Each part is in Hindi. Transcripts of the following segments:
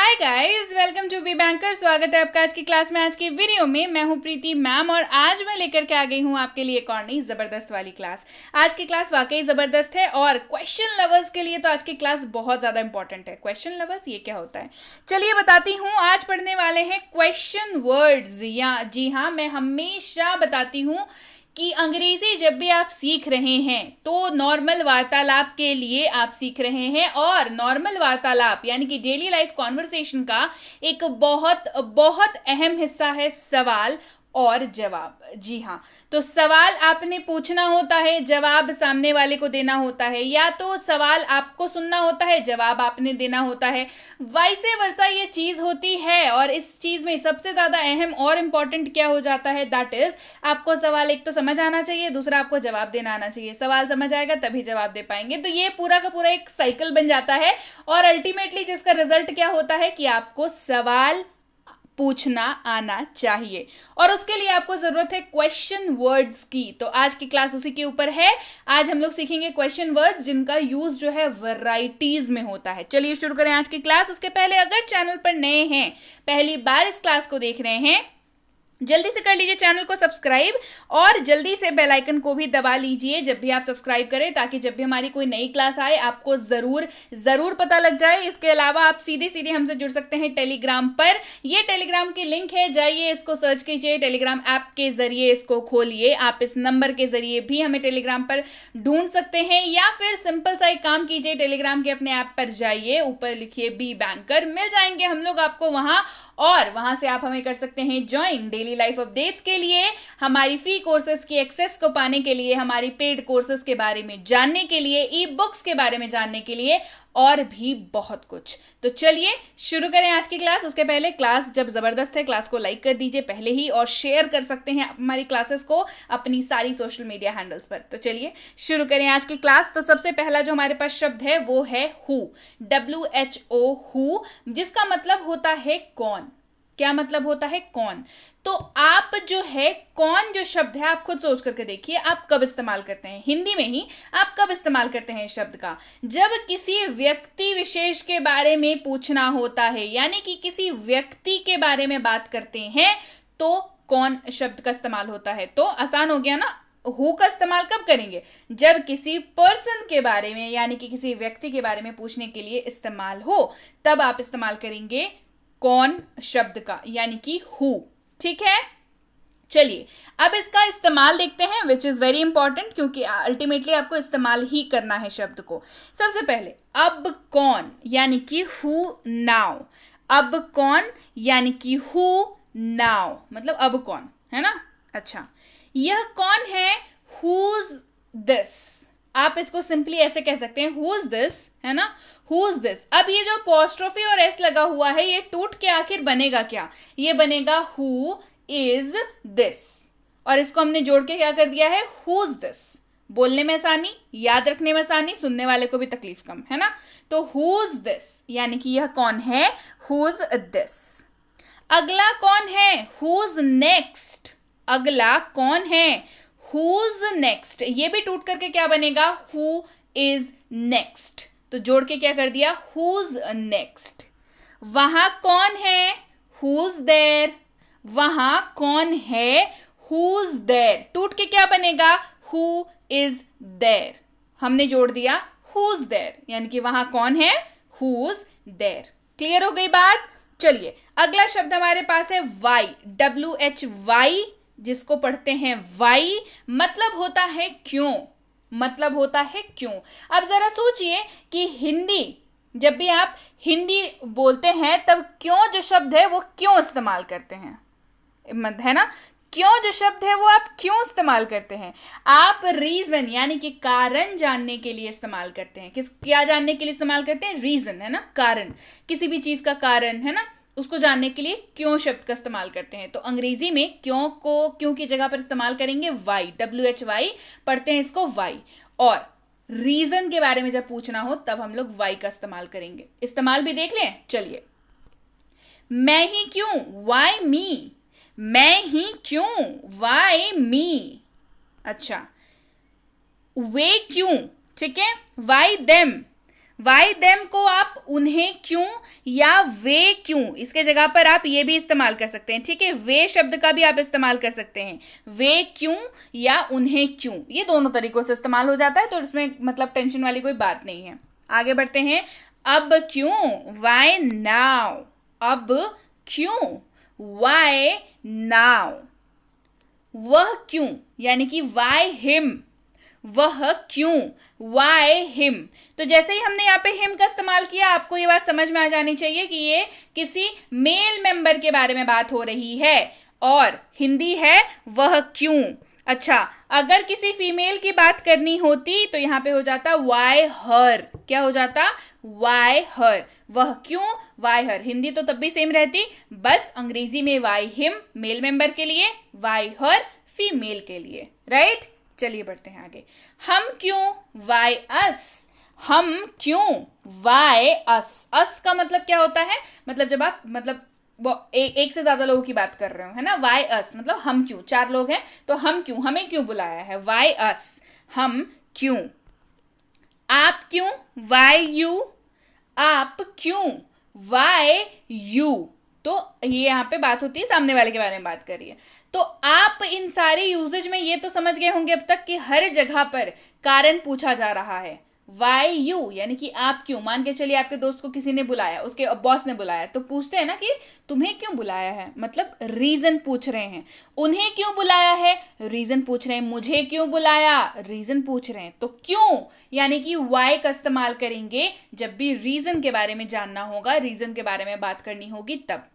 Hi guys, welcome to be banker. स्वागत है आपका आज की क्लास में। आज की वीडियो में मैं हूं प्रीति मैम और आज मैं लेकर के आ गई हूं आपके लिए एक और नई जबरदस्त वाली क्लास। आज की क्लास वाकई जबरदस्त है और क्वेश्चन लवर्स के लिए तो आज की क्लास बहुत ज्यादा इंपॉर्टेंट है। क्वेश्चन लवर्स ये क्या होता है, चलिए बताती हूँ। आज पढ़ने वाले हैं क्वेश्चन वर्ड्स। या जी हाँ, मैं हमेशा बताती हूँ कि अंग्रेजी जब भी आप सीख रहे हैं तो नॉर्मल वार्तालाप के लिए आप सीख रहे हैं, और नॉर्मल वार्तालाप यानी कि डेली लाइफ कॉन्वर्सेशन का एक बहुत बहुत अहम हिस्सा है सवाल और जवाब। जी हाँ, तो सवाल आपने पूछना होता है, जवाब सामने वाले को देना होता है, या तो सवाल आपको सुनना होता है, जवाब आपने देना होता है, वैसे वर्सा ये चीज होती है। और इस चीज में सबसे ज्यादा अहम और इम्पोर्टेंट क्या हो जाता है, दैट इज आपको सवाल एक तो समझ आना चाहिए, दूसरा आपको जवाब देना आना चाहिए। सवाल समझ आएगा तभी जवाब दे पाएंगे। तो ये पूरा का पूरा एक साइकिल बन जाता है और अल्टीमेटली जिसका रिजल्ट क्या होता है कि आपको सवाल पूछना आना चाहिए, और उसके लिए आपको जरूरत है क्वेश्चन वर्ड्स की। तो आज की क्लास उसी के ऊपर है। आज हम लोग सीखेंगे क्वेश्चन वर्ड्स जिनका यूज जो है वैरायटीज में होता है। चलिए शुरू करें आज की क्लास। उसके पहले अगर चैनल पर नए हैं, पहली बार इस क्लास को देख रहे हैं, जल्दी से कर लीजिए चैनल को सब्सक्राइब और जल्दी से बेल आइकन को भी दबा लीजिए जब भी आप सब्सक्राइब करें, ताकि जब भी हमारी कोई नई क्लास आए आपको जरूर पता लग जाए। इसके अलावा आप सीधे सीधे हमसे जुड़ सकते हैं टेलीग्राम पर। ये टेलीग्राम की लिंक है, जाइए इसको सर्च कीजिए, टेलीग्राम ऐप के जरिए इसको खोलिए। आप इस नंबर के जरिए भी हमें टेलीग्राम पर ढूंढ सकते हैं, या फिर सिंपल सा एक काम कीजिए, टेलीग्राम के अपने ऐप पर जाइए, ऊपर लिखिए बी बैंकर, मिल जाएंगे हम लोग आपको वहां, और वहां से आप हमें कर सकते हैं ज्वाइन डेली लाइफ अपडेट्स के लिए, हमारी फ्री कोर्सेज की एक्सेस को पाने के लिए, हमारी पेड कोर्सेज के बारे में जानने के लिए, ई बुक्स के बारे में जानने के लिए, और भी बहुत कुछ। तो चलिए शुरू करें आज की क्लास। उसके पहले क्लास जब जबरदस्त है, क्लास को लाइक कर दीजिए पहले ही, और शेयर कर सकते हैं हमारी क्लासेस को अपनी सारी सोशल मीडिया हैंडल्स पर। तो चलिए शुरू करें आज की क्लास। तो सबसे पहला जो हमारे पास शब्द है वो है हु, WHO, हु, जिसका मतलब होता है कौन। क्या मतलब होता है, कौन। तो आप जो है कौन जो शब्द है, आप खुद सोच करके देखिए आप कब इस्तेमाल करते हैं, हिंदी में ही आप कब इस्तेमाल करते हैं इस शब्द का। जब किसी व्यक्ति विशेष के बारे में पूछना होता है, यानी कि किसी व्यक्ति के बारे में बात करते हैं, तो कौन शब्द का इस्तेमाल होता है। तो आसान हो गया ना। हु का इस्तेमाल कब करेंगे, जब किसी पर्सन के बारे में यानी कि किसी व्यक्ति के बारे में पूछने के लिए इस्तेमाल हो, तब आप इस्तेमाल करेंगे कौन शब्द का, यानी कि हु। ठीक है, चलिए अब इसका इस्तेमाल देखते हैं, विच इज वेरी इंपॉर्टेंट, क्योंकि अल्टीमेटली आपको इस्तेमाल ही करना है शब्द को। सबसे पहले अब कौन यानी कि हु नाउ। अब कौन यानी कि हु नाउ, मतलब अब कौन है ना। अच्छा, यह कौन है, हुज दिस। आप इसको सिंपली ऐसे कह सकते हैं, हुज दिस, है ना, हुज दिस। अब ये जो अपोस्ट्रोफी और एस लगा हुआ है, ये टूट के आखिर बनेगा क्या, ये बनेगा हु इज दिस, और इसको हमने जोड़ के क्या कर दिया है, हुज दिस। बोलने में आसानी, याद रखने में आसानी, सुनने वाले को भी तकलीफ कम, है ना। तो हुज दिस यानी कि यह कौन है, हुज दिस। अगला कौन है, हुज नेक्स्ट। अगला कौन है, हुज नेक्स्ट। ये भी टूट करके क्या बनेगा, हु इज नेक्स्ट। तो जोड़ के क्या कर दिया, हुज नेक्स्ट। वहां कौन है, हुज देयर। वहां कौन है, हुज देयर। टूट के क्या बनेगा, हु इज देयर। हमने जोड़ दिया हुज देयर, यानी कि वहां कौन है, हुज देयर। क्लियर हो गई बात। चलिए अगला शब्द हमारे पास है वाई, WHY, जिसको पढ़ते हैं वाई, मतलब होता है क्यों। मतलब होता है क्यों। अब जरा सोचिए कि हिंदी, जब भी आप हिंदी बोलते हैं तब क्यों जो शब्द है वो क्यों इस्तेमाल करते हैं, है ना। क्यों जो शब्द है वो आप क्यों इस्तेमाल करते हैं, आप रीजन यानी कि कारण जानने के लिए इस्तेमाल करते हैं। क्या जानने के लिए इस्तेमाल करते हैं, रीजन, है ना, कारण, किसी भी चीज का कारण, है ना, उसको जानने के लिए क्यों शब्द का इस्तेमाल करते हैं। तो अंग्रेजी में क्यों को क्यों की जगह पर इस्तेमाल करेंगे वाई, WHY, पढ़ते हैं इसको वाई। और रीजन के बारे में जब पूछना हो तब हम लोग वाई का इस्तेमाल करेंगे। इस्तेमाल भी देख लें, चलिए। मैं ही क्यों, वाई मी। मैं ही क्यों, वाई मी। अच्छा, वे क्यों, ठीक है, वाई देम। वाई देम को आप उन्हें क्यों या वे क्यों, इसके जगह पर आप ये भी इस्तेमाल कर सकते हैं, ठीक है। वे शब्द का भी आप इस्तेमाल कर सकते हैं, वे क्यों या उन्हें क्यों, ये दोनों तरीकों से इस्तेमाल हो जाता है, तो इसमें मतलब टेंशन वाली कोई बात नहीं है। आगे बढ़ते हैं। अब क्यों, वाई नाउ, अब क्यों, वाई नाउ। वह क्यों यानी कि वाई हिम, वह क्यों, वाई हिम। तो जैसे ही हमने यहाँ पे हिम का इस्तेमाल किया, आपको ये बात समझ में आ जानी चाहिए कि ये किसी मेल मेंबर के बारे में बात हो रही है, और हिंदी है वह क्यों। अच्छा, अगर किसी फीमेल की बात करनी होती तो यहाँ पे हो जाता वाई हर, क्या हो जाता, वाई हर, वह क्यों, वाई हर। हिंदी तो तब भी सेम रहती, बस अंग्रेजी में वाई हिम मेल मेंबर के लिए, वाई हर फीमेल के लिए, राइट। चलिए बढ़ते हैं आगे। हम क्यों, वाई अस, हम क्यों, वाई अस। अस का मतलब क्या होता है, मतलब जब आप मतलब एक से ज्यादा लोगों की बात कर रहे हो, है ना। वाई अस मतलब हम क्यों, 4 लोग हैं तो हम क्यों, हमें क्यों बुलाया है, वाई अस, हम क्यों। आप क्यों, वाई यू, आप क्यों, वाई यू। तो ये यहाँ पे बात होती है सामने वाले के बारे में बात करिए। तो आप इन सारे यूजेज में ये तो समझ गए होंगे अब तक कि हर जगह पर कारण पूछा जा रहा है। वाई यू यानी कि आप क्यों। मान के चलिए आपके दोस्त को किसी ने बुलाया, उसके बॉस ने बुलाया, तो पूछते हैं ना कि तुम्हें क्यों बुलाया है, मतलब रीजन पूछ रहे हैं। उन्हें क्यों बुलाया है, रीजन पूछ रहे हैं। मुझे क्यों बुलाया, रीजन पूछ रहे हैं। तो क्यों यानी कि वाई का इस्तेमाल करेंगे जब भी रीजन के बारे में जानना होगा, रीजन के बारे में बात करनी होगी तब।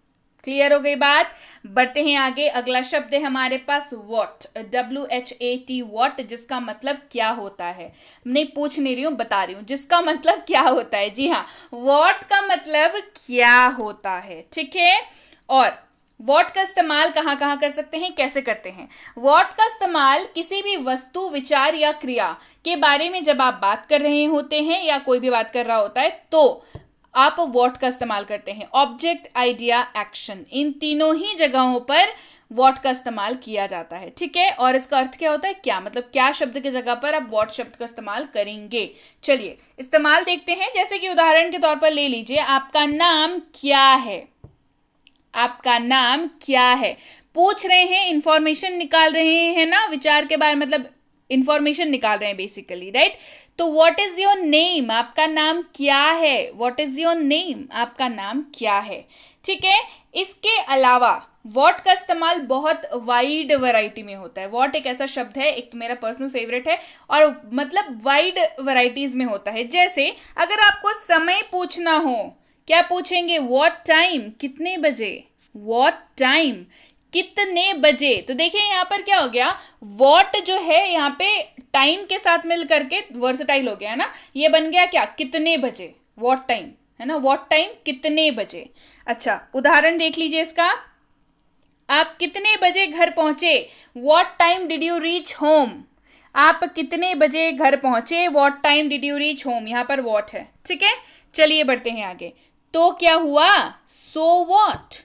क्लियर हो गई बात। बढ़ते हैं आगे। अगला शब्द है हमारे पास वॉट, WHAT, वॉट, जिसका मतलब क्या होता है। नहीं पूछ नहीं रही हूं, बता रही हूं जिसका मतलब क्या होता है। जी हाँ, वॉट का मतलब क्या होता है, ठीक है। और वॉट का इस्तेमाल कहाँ कहाँ कर सकते हैं, कैसे करते हैं। वॉट का इस्तेमाल किसी भी वस्तु, विचार या क्रिया के बारे में जब आप बात कर रहे होते हैं या कोई भी बात कर रहा होता है तो आप वॉट का इस्तेमाल करते हैं। ऑब्जेक्ट, आइडिया, एक्शन, इन तीनों ही जगहों पर वॉट का इस्तेमाल किया जाता है, ठीक है। और इसका अर्थ क्या होता है, क्या, मतलब क्या शब्द की जगह पर आप वॉट शब्द का इस्तेमाल करेंगे। चलिए इस्तेमाल देखते हैं। जैसे कि उदाहरण के तौर पर ले लीजिए, आपका नाम क्या है, आपका नाम क्या है। पूछ रहे हैं, इंफॉर्मेशन निकाल रहे हैं ना, विचार के बारे मतलब इंफॉर्मेशन निकाल रहे हैं बेसिकली, राइट। तो व्हाट इज योर नेम, आपका नाम क्या है, व्हाट इज योर नेम, आपका नाम क्या है, ठीक है। इसके अलावा वॉट का इस्तेमाल बहुत वाइड वैरायटी में होता है। वॉट एक ऐसा शब्द है, एक तो मेरा पर्सनल फेवरेट है, और मतलब वाइड वैरायटीज में होता है। जैसे अगर आपको समय पूछना हो, क्या पूछेंगे, व्हाट टाइम, कितने बजे, व्हाट टाइम, कितने बजे। तो देखिए यहाँ पर क्या हो गया, वॉट जो है यहाँ पे टाइम के साथ मिल करके वर्सटाइल हो गया है ना, ये बन गया क्या, कितने बजे, वॉट टाइम, है ना, वॉट टाइम, कितने बजे। अच्छा उदाहरण देख लीजिए इसका, आप कितने बजे घर पहुंचे, what time did you reach home. आप कितने बजे घर पहुंचे, what time did you reach home, यहाँ पर वॉट है, ठीक है। चलिए बढ़ते हैं आगे। तो क्या हुआ, सो वॉट,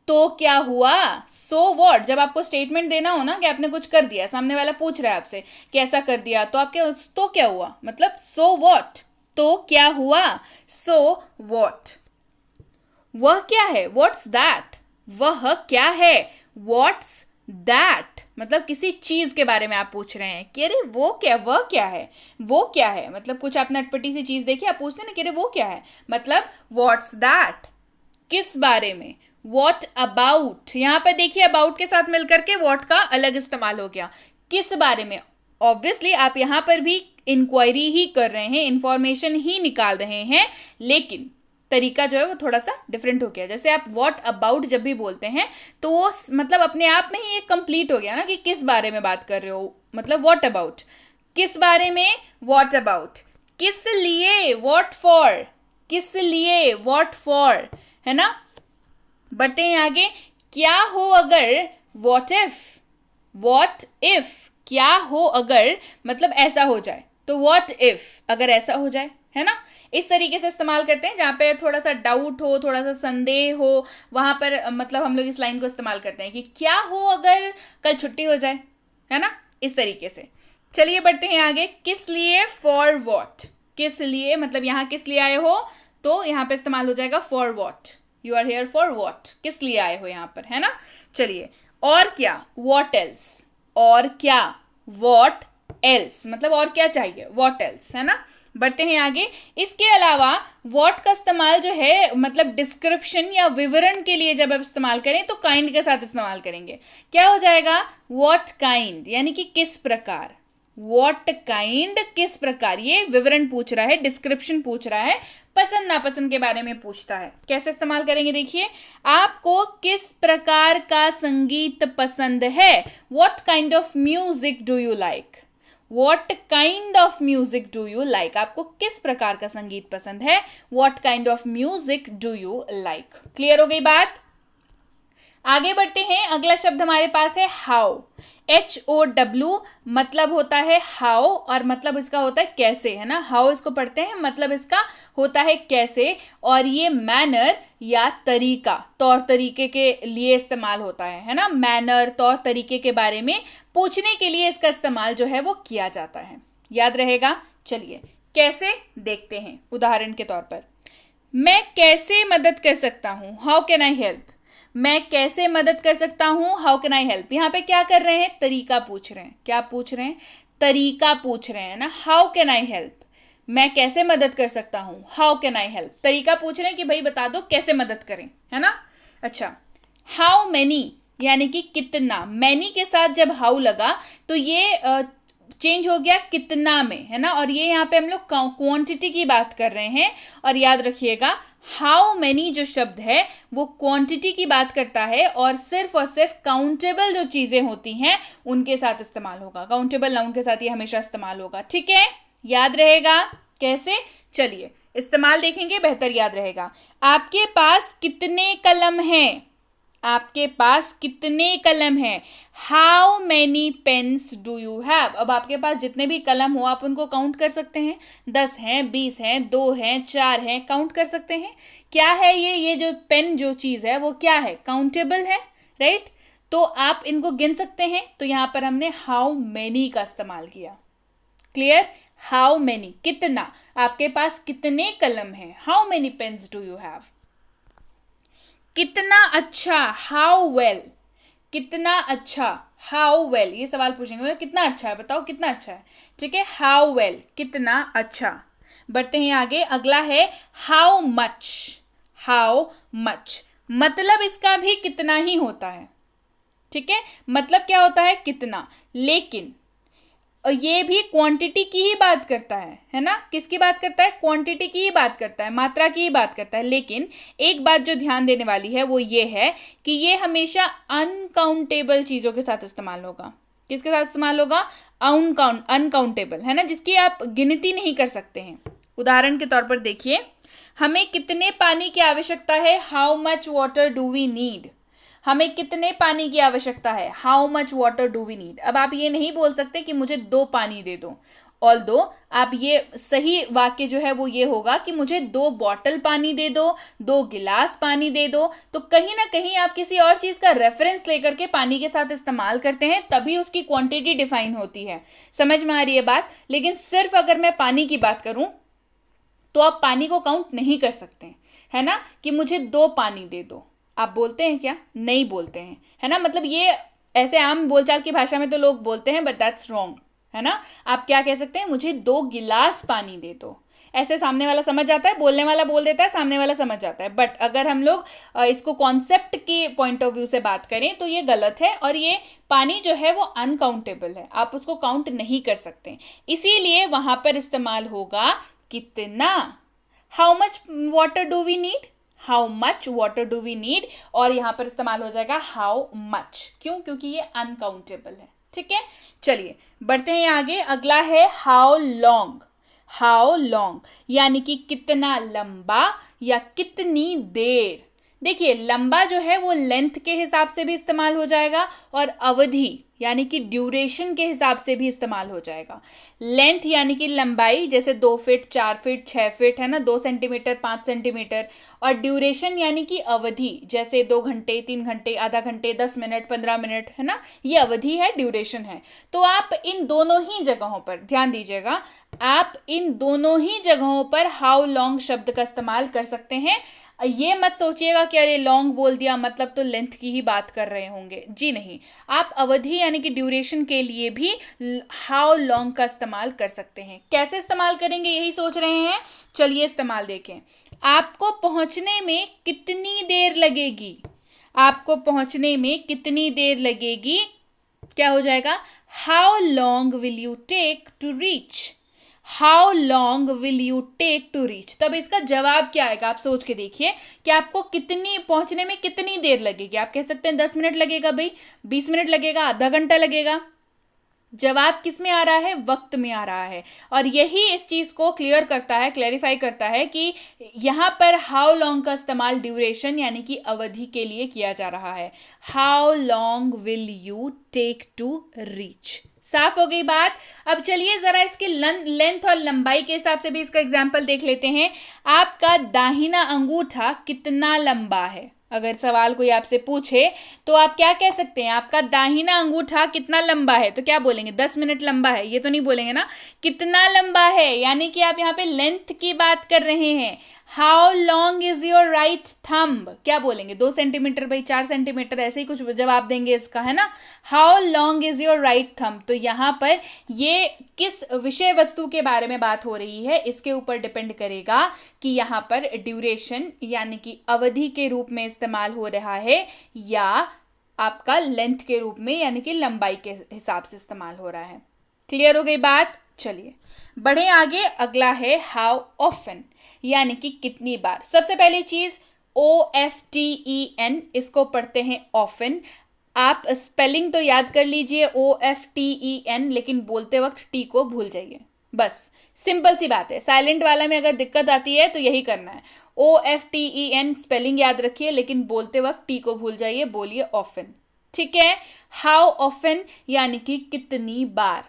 तो क्या हुआ, सो वॉट। जब आपको स्टेटमेंट देना हो ना कि आपने कुछ कर दिया, सामने वाला पूछ रहा है आपसे कि ऐसा कर दिया, तो आप क्या, तो क्या हुआ, मतलब सो वॉट, तो क्या हुआ, सो वॉट। वह क्या है, व्हाट्स दैट, वह क्या है, व्हाट्स दैट, मतलब किसी चीज के बारे में आप पूछ रहे हैं कि अरे वो क्या, वह क्या है, वो क्या है, मतलब कुछ आपने अटपटी सी चीज देखी, आप पूछते हैं ना कि अरे वो क्या है, मतलब व्हाट्स दैट, किस बारे में। वॉट अबाउट, यहां पर देखिए अबाउट के साथ मिलकर के वॉट का अलग इस्तेमाल हो गया, किस बारे में। ऑब्वियसली आप यहां पर भी इंक्वायरी ही कर रहे हैं, इंफॉर्मेशन ही निकाल रहे हैं, लेकिन तरीका जो है वो थोड़ा सा डिफरेंट हो गया। जैसे आप व्हाट अबाउट जब भी बोलते हैं तो वो मतलब अपने आप में ही एक कंप्लीट हो गया ना कि किस बारे में बात कर रहे हो, मतलब व्हाट अबाउट, किस बारे में, व्हाट अबाउट, किस लिए, व्हाट फॉर, किस लिए, व्हाट फॉर, है ना। बढ़ते हैं आगे। क्या हो अगर, व्हाट इफ, व्हाट इफ, क्या हो अगर मतलब ऐसा हो जाए, तो व्हाट इफ, अगर ऐसा हो जाए, है ना। इस तरीके से इस्तेमाल करते हैं जहां पे थोड़ा सा डाउट हो, थोड़ा सा संदेह हो, वहां पर मतलब हम लोग इस लाइन को इस्तेमाल करते हैं कि क्या हो अगर कल छुट्टी हो जाए, है ना, इस तरीके से। चलिए बढ़ते हैं आगे। किस लिए, फॉर व्हाट, किस लिए, मतलब यहाँ किस लिए आए हो, तो यहाँ पे इस्तेमाल हो जाएगा for what, you are here for what, किस लिए आए हो यहाँ पर, है ना। चलिए, और क्या, वॉट एल्स, और क्या, वॉट एल्स, मतलब और क्या चाहिए, वॉट एल्स, है ना। बढ़ते हैं आगे। इसके अलावा वॉट का इस्तेमाल जो है मतलब डिस्क्रिप्शन या विवरण के लिए जब आप इस्तेमाल करें तो काइंड के साथ इस्तेमाल करेंगे। क्या हो जाएगा, वॉट काइंड, यानी कि किस प्रकार, वॉट काइंड किस प्रकार, ये विवरण पूछ रहा है, डिस्क्रिप्शन पूछ रहा है, पसंद नापसंद के बारे में पूछता है। कैसे इस्तेमाल करेंगे देखिए, आपको किस प्रकार का संगीत पसंद है, what kind of music do you like, what kind of music do you like, आपको किस प्रकार का संगीत पसंद है, what kind of music do you like. Clear हो गई बात। आगे बढ़ते हैं, अगला शब्द हमारे पास है हाउ, HOW, मतलब होता है हाउ और मतलब इसका होता है कैसे, है ना। हाउ इसको पढ़ते हैं, मतलब इसका होता है कैसे, और ये मैनर या तरीका, तौर तरीके के लिए इस्तेमाल होता है ना। मैनर, तौर तरीके के बारे में पूछने के लिए इसका इस्तेमाल जो है वो किया जाता है, याद रहेगा। चलिए कैसे देखते हैं, उदाहरण के तौर पर, मैं कैसे मदद कर सकता हूं, हाउ कैन आई हेल्प, मैं कैसे मदद कर सकता हूं, हाउ कैन आई हेल्प। यहां पे क्या कर रहे हैं, तरीका पूछ रहे हैं, क्या पूछ रहे हैं, तरीका पूछ रहे हैं ना। हाउ कैन आई हेल्प, मैं कैसे मदद कर सकता हूं, हाउ कैन आई हेल्प, तरीका पूछ रहे हैं कि भाई बता दो कैसे मदद करें, है ना। अच्छा, हाउ मैनी, यानी कि कितना, मैनी के साथ जब हाउ लगा तो ये चेंज हो गया कितना में, है ना। और ये यहाँ पे हम लोग क्वांटिटी की बात कर रहे हैं, और याद रखिएगा हाउ मैनी जो शब्द है वो क्वांटिटी की बात करता है और सिर्फ काउंटेबल जो चीजें होती हैं उनके साथ इस्तेमाल होगा, काउंटेबल नाउन के साथ ये हमेशा इस्तेमाल होगा, ठीक है, याद रहेगा। कैसे, चलिए इस्तेमाल देखेंगे, बेहतर याद रहेगा। आपके पास कितने कलम हैं, आपके पास कितने कलम हैं, how many pens do you have. अब आपके पास जितने भी कलम हो आप उनको काउंट कर सकते हैं, 10 हैं, 20 हैं, 2 हैं, 4 हैं, काउंट कर सकते हैं। क्या है ये जो पेन जो चीज है वो क्या है, काउंटेबल है, राइट। तो आप इनको गिन सकते हैं, तो यहां पर हमने हाउ मैनी का इस्तेमाल किया। क्लियर, हाउ मैनी, कितना, आपके पास कितने कलम हैं, how many pens do you have. कितना अच्छा, हाउ वेल, कितना अच्छा, हाउ वेल, ये सवाल पूछेंगे मतलब कितना अच्छा है, बताओ कितना अच्छा है, ठीक है, हाउ वेल, कितना अच्छा। बढ़ते हैं आगे, अगला है हाउ मच, हाउ मच, मतलब इसका भी कितना ही होता है, ठीक है, मतलब क्या होता है, कितना, लेकिन ये भी क्वांटिटी की ही बात करता है ना। किसकी बात करता है, क्वांटिटी की ही बात करता है, मात्रा की ही बात करता है। लेकिन एक बात जो ध्यान देने वाली है वो ये है कि ये हमेशा अनकाउंटेबल चीजों के साथ इस्तेमाल होगा। किसके साथ इस्तेमाल होगा, अनकाउंटेबल, है ना, जिसकी आप गिनती नहीं कर सकते हैं। उदाहरण के तौर पर देखिए, हमें कितने पानी की आवश्यकता है, how much water do we need, हमें कितने पानी की आवश्यकता है, how much water do we need. अब आप ये नहीं बोल सकते कि मुझे 2 पानी दे दो, ऑल्दो आप ये सही वाक्य जो है वो ये होगा कि मुझे 2 बॉटल पानी दे दो, 2 गिलास पानी दे दो। तो कहीं ना कहीं आप किसी और चीज का रेफरेंस लेकर के पानी के साथ इस्तेमाल करते हैं, तभी उसकी क्वांटिटी डिफाइन होती है। समझ में आ रही है बात। लेकिन सिर्फ अगर मैं पानी की बात करूं तो आप पानी को काउंट नहीं कर सकते, है ना, कि मुझे 2 पानी दे दो। आप बोलते हैं क्या, नहीं बोलते हैं, है ना। मतलब ये ऐसे आम बोलचाल की भाषा में तो लोग बोलते हैं, बट दैट्स रॉन्ग, है ना। आप क्या कह सकते हैं, मुझे 2 गिलास पानी दे दो। ऐसे सामने वाला समझ जाता है, बोलने वाला बोल देता है, सामने वाला समझ जाता है। बट अगर हम लोग इसको कॉन्सेप्ट के पॉइंट ऑफ व्यू से बात करें तो ये गलत है, और ये पानी जो है वो अनकाउंटेबल है, आप उसको काउंट नहीं कर सकते। इसीलिए वहां पर इस्तेमाल होगा कितना, how much water do we need, how much water do we need, और यहां पर इस्तेमाल हो जाएगा हाउ मच। क्यों, क्योंकि ये अनकाउंटेबल है, ठीक है। चलिए बढ़ते हैं आगे, अगला है हाउ लॉन्ग, हाउ लॉन्ग यानी कि कितना लंबा या कितनी देर, देखिए लंबा जो है वो लेंथ के हिसाब से भी इस्तेमाल हो जाएगा और अवधि यानी कि ड्यूरेशन के हिसाब से भी इस्तेमाल हो जाएगा। लेंथ यानी कि लंबाई, जैसे 2 फीट, 4 फीट, 6 फीट, है ना, 2 सेंटीमीटर, 5 सेंटीमीटर। और ड्यूरेशन यानी कि अवधि, जैसे 2 घंटे, 3 घंटे, आधा घंटे, 10 मिनट, 15 मिनट, है ना, ये अवधि है, ड्यूरेशन है। तो आप इन दोनों ही जगहों पर ध्यान दीजिएगा, आप इन दोनों ही जगहों पर हाउ लॉन्ग शब्द का इस्तेमाल कर सकते हैं। ये मत सोचिएगा कि अरे लॉन्ग बोल दिया मतलब तो लेंथ की ही बात कर रहे होंगे, जी नहीं। आप अवधि यानी कि ड्यूरेशन के लिए भी हाउ लॉन्ग का इस्तेमाल कर सकते हैं। कैसे इस्तेमाल करेंगे यही सोच रहे हैं, चलिए इस्तेमाल देखें। आपको पहुंचने में कितनी देर लगेगी, आपको पहुंचने में कितनी देर लगेगी, क्या हो जाएगा, how long will you take to reach, how long will you take to reach. तब इसका जवाब क्या आएगा, आप सोच के देखिए कि आपको कितनी पहुंचने में कितनी देर लगेगी। आप कह सकते हैं 10 मिनट लगेगा भाई, 20 मिनट लगेगा, आधा घंटा लगेगा। जवाब किस में आ रहा है, वक्त में आ रहा है। और यही इस चीज को क्लियर करता है, क्लैरिफाई करता है कि यहां पर हाउ लॉन्ग का इस्तेमाल ड्यूरेशन यानी कि अवधि के लिए किया जा रहा है। How long will you take to reach. साफ हो गई बात। अब चलिए जरा इसके लेंथ और लंबाई के हिसाब से भी इसका एग्जाम्पल देख लेते हैं। आपका दाहिना अंगूठा कितना लंबा है, अगर सवाल कोई आपसे पूछे तो आप क्या कह सकते हैं, आपका दाहिना अंगूठा कितना लंबा है, तो क्या बोलेंगे, 10 मिनट लंबा है, ये तो नहीं बोलेंगे ना, कितना लंबा है, यानी कि आप यहाँ पे लेंथ की बात कर रहे हैं। How long is your right thumb, क्या बोलेंगे, 2 सेंटीमीटर भाई, 4 सेंटीमीटर, ऐसे ही कुछ जवाब देंगे इसका, है ना। How long is your right thumb, तो यहाँ पर ये किस विषय वस्तु के बारे में बात हो रही है, इसके ऊपर डिपेंड करेगा कि यहाँ पर ड्यूरेशन यानी कि अवधि के रूप में इस्तेमाल हो रहा है या आपका लेंथ के रूप में यानी कि लंबाई के हिसाब से इस्तेमाल हो रहा है। क्लियर हो गई बात। चलिए बढ़े आगे। अगला है हाउ ऑफन, यानी कि कितनी बार। सबसे पहली चीज OFTEN, इसको पढ़ते हैं ऑफन। आप स्पेलिंग तो याद कर लीजिए OFTEN, लेकिन बोलते वक्त टी को भूल जाइए, बस सिंपल सी बात है। साइलेंट वाला में अगर दिक्कत आती है तो यही करना है, OFTEN स्पेलिंग याद रखिए, लेकिन बोलते वक्त टी को भूल जाइए, बोलिए ऑफन, ठीक है। हाउ ऑफन यानी कि कितनी बार,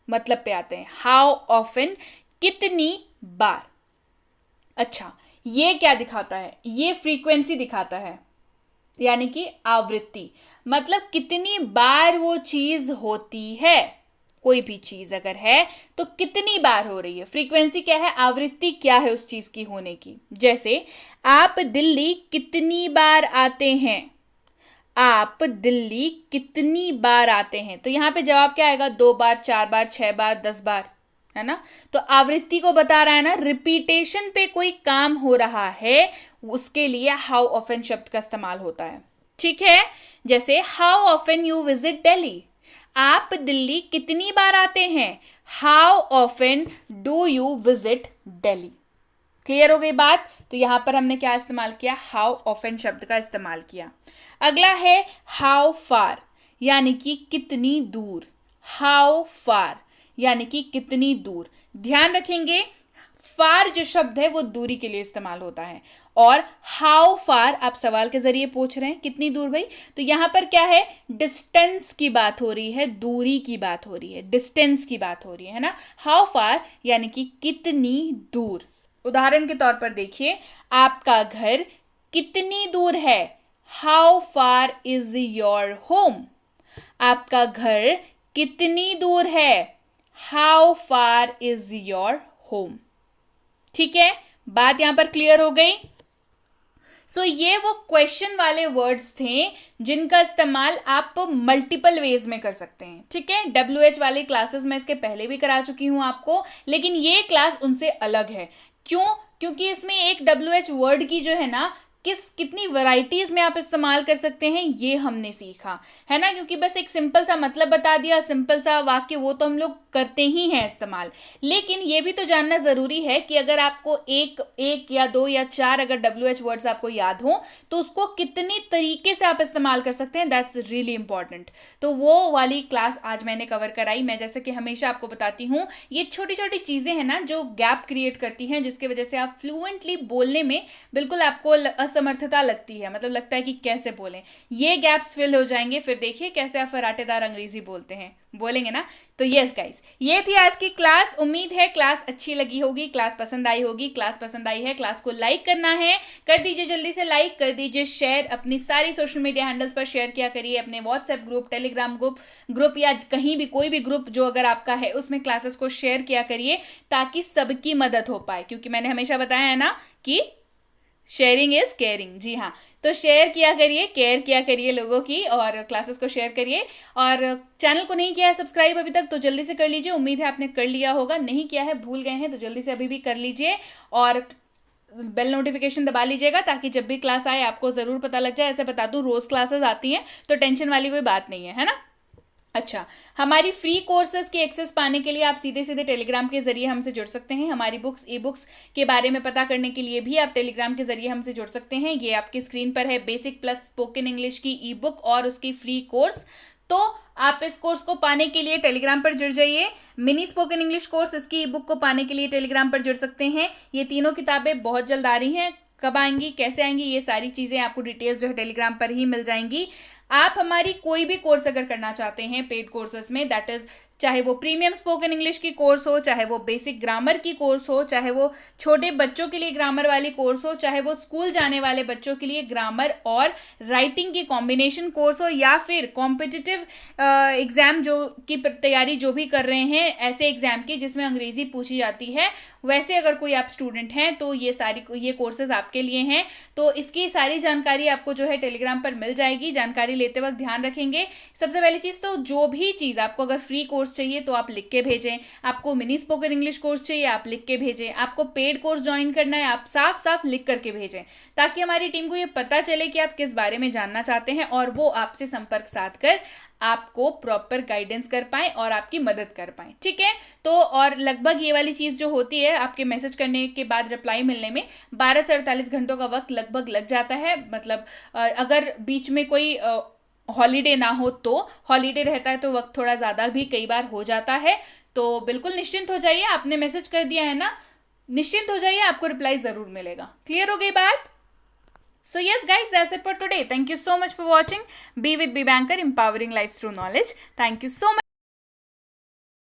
मतलब पे आते हैं। हाउ ऑफन, कितनी बार। अच्छा, ये क्या दिखाता है, ये फ्रीक्वेंसी दिखाता है, यानी कि आवृत्ति, मतलब कितनी बार वो चीज होती है। कोई भी चीज अगर है तो कितनी बार हो रही है। फ्रीक्वेंसी क्या है, आवृत्ति क्या है उस चीज की होने की। जैसे आप दिल्ली कितनी बार आते हैं, आप दिल्ली कितनी बार आते हैं, तो यहां पे जवाब क्या आएगा, 2 बार, 4 बार, 6 बार, 10 बार, है ना। तो आवृत्ति को बता रहा है ना, रिपीटेशन पे कोई काम हो रहा है, उसके लिए हाउ ऑफन शब्द का इस्तेमाल होता है, ठीक है। जैसे how often you visit Delhi, आप दिल्ली कितनी बार आते हैं, how often do you visit Delhi. Clear हो गई बात। तो यहां पर हमने क्या इस्तेमाल किया, हाउ ऑफन शब्द का इस्तेमाल किया। अगला है हाउ फार, यानी कि कितनी दूर। हाउ फार यानी कि कितनी दूर। ध्यान रखेंगे फार जो शब्द है वो दूरी के लिए इस्तेमाल होता है, और हाउ फार आप सवाल के जरिए पूछ रहे हैं कितनी दूर भाई, तो यहां पर क्या है, डिस्टेंस की बात हो रही है, दूरी की बात हो रही है, डिस्टेंस की बात हो रही है ना। हाउ फार यानी कि कितनी दूर। उदाहरण के तौर पर देखिए, आपका घर कितनी दूर है, how far is your home. आपका घर कितनी दूर है, how far is your home. ठीक है, बात यहां पर क्लियर हो गई। ये वो क्वेश्चन वाले वर्ड्स थे जिनका इस्तेमाल आप मल्टीपल वेज में कर सकते हैं, ठीक है। WH वाले क्लासेस में इसके पहले भी करा चुकी हूं आपको, लेकिन ये क्लास उनसे अलग है। क्यों? क्योंकि इसमें एक WH वर्ड की जो है ना, कितनी वैरायटीज में आप इस्तेमाल कर सकते हैं ये हमने सीखा, है ना। क्योंकि बस एक सिंपल सा मतलब बता दिया, सिंपल सा वाक्य, वो तो हम लोग करते ही हैं इस्तेमाल, लेकिन ये भी तो जानना जरूरी है कि अगर आपको एक या 2 या 4 अगर WH वर्ड्स आपको याद हो तो उसको कितनी तरीके से आप इस्तेमाल कर सकते हैं, दैट्स रियली इंपॉर्टेंट। तो वो वाली क्लास आज मैंने कवर कराई। मैं जैसे कि हमेशा आपको बताती हूँ, ये छोटी छोटी चीजें हैं ना जो गैप क्रिएट करती हैं, जिसकी वजह से आप फ्लुएंटली बोलने में बिल्कुल आपको असमर्थता लगती है, मतलब लगता है कि कैसे बोलें, ये गैप्स फिल हो जाएंगे। फिर देखिए कैसे आप फराटेदार अंग्रेजी बोलते हैं, बोलेंगे ना। तो यस गाइस, ये थी आज की क्लास। उम्मीद है क्लास अच्छी लगी होगी, क्लास पसंद आई होगी। क्लास पसंद आई है, क्लास को लाइक करना है, कर दीजिए जल्दी से लाइक, कर दीजिए शेयर, अपनी सारी सोशल मीडिया हैंडल्स पर शेयर किया करिए, अपने व्हाट्सएप ग्रुप, टेलीग्राम ग्रुप या कहीं भी कोई भी ग्रुप जो अगर आपका है उसमें क्लासेस को शेयर किया करिए, ताकि सबकी मदद हो पाए। क्योंकि मैंने हमेशा बताया है ना कि शेयरिंग इज केयरिंग। जी हाँ, तो शेयर किया करिए, केयर किया करिए लोगों की, और क्लासेस को शेयर करिए। और चैनल को नहीं किया है सब्सक्राइब अभी तक तो जल्दी से कर लीजिए, उम्मीद है आपने कर लिया होगा। नहीं किया है, भूल गए हैं, तो जल्दी से अभी भी कर लीजिए, और बेल नोटिफिकेशन दबा लीजिएगा ताकि जब भी क्लास आए आपको ज़रूर पता लग जाए। ऐसे बता दूं, रोज़ क्लासेस आती हैं तो टेंशन वाली कोई बात नहीं है ना। अच्छा, हमारी फ्री कोर्सेज की एक्सेस पाने के लिए आप सीधे सीधे टेलीग्राम के जरिए हमसे जुड़ सकते हैं। हमारी बुक्स, ई बुक्स के बारे में पता करने के लिए भी आप टेलीग्राम के जरिए हमसे जुड़ सकते हैं। ये आपकी स्क्रीन पर है बेसिक प्लस स्पोकन इंग्लिश की ई बुक और उसकी फ्री कोर्स। तो आप इस कोर्स को पाने के लिए टेलीग्राम पर जुड़ जाइए। मिनी स्पोकन इंग्लिश कोर्स, इसकी ई बुक को पाने के लिए टेलीग्राम पर जुड़ सकते हैं। ये तीनों किताबें बहुत जल्द आ रही हैं, कब आएंगी, कैसे आएंगी, ये सारी चीज़ें आपको डिटेल्स जो है टेलीग्राम पर ही मिल जाएंगी। आप हमारी कोई भी कोर्स अगर करना चाहते हैं पेड कोर्सेज में, दैट इज चाहे वो प्रीमियम स्पोकन इंग्लिश की कोर्स हो, चाहे वो बेसिक ग्रामर की कोर्स हो, चाहे वो छोटे बच्चों के लिए ग्रामर वाली कोर्स हो, चाहे वो स्कूल जाने वाले बच्चों के लिए ग्रामर और राइटिंग की कॉम्बिनेशन कोर्स हो, या फिर कॉम्पिटिटिव एग्जाम जो की तैयारी जो भी कर रहे हैं, ऐसे एग्जाम की जिसमें अंग्रेजी पूछी जाती है, वैसे अगर कोई आप स्टूडेंट हैं तो ये कोर्सेज आपके लिए हैं। तो इसकी सारी जानकारी आपको जो है टेलीग्राम पर मिल जाएगी। जानकारी लेते वक्त ध्यान रखेंगे, सबसे पहली चीज़ तो जो भी चीज़ आपको अगर फ्री कोर्स चाहिए तो आप लिख के भेजें, आपको मिनी स्पोकन इंग्लिश कोर्स चाहिए आप लिख के भेजें, आपको पेड कोर्स ज्वाइन करना है आप साफ साफ लिख करके भेजें, ताकि हमारी टीम को ये पता चले कि आप किस बारे में जानना चाहते हैं और वो आपसे संपर्क साध कर आपको प्रॉपर गाइडेंस कर पाए और आपकी मदद कर पाए। ठीक है, तो और लगभग ये वाली चीज़ जो होती है, आपके मैसेज करने के बाद रिप्लाई मिलने में 12 से 48 घंटों का वक्त लगभग लग जाता है। मतलब अगर बीच में कोई हॉलीडे ना हो, तो हॉलीडे रहता है तो वक्त थोड़ा ज़्यादा भी कई बार हो जाता है। तो बिल्कुल निश्चिंत हो जाइए, आपने मैसेज कर दिया है ना, निश्चिंत हो जाइए, आपको रिप्लाई ज़रूर मिलेगा। क्लियर हो गई बात? So yes guys, that's it for today. Thank you so much for watching. Be with Be Banker, empowering lives through knowledge. Thank you so much.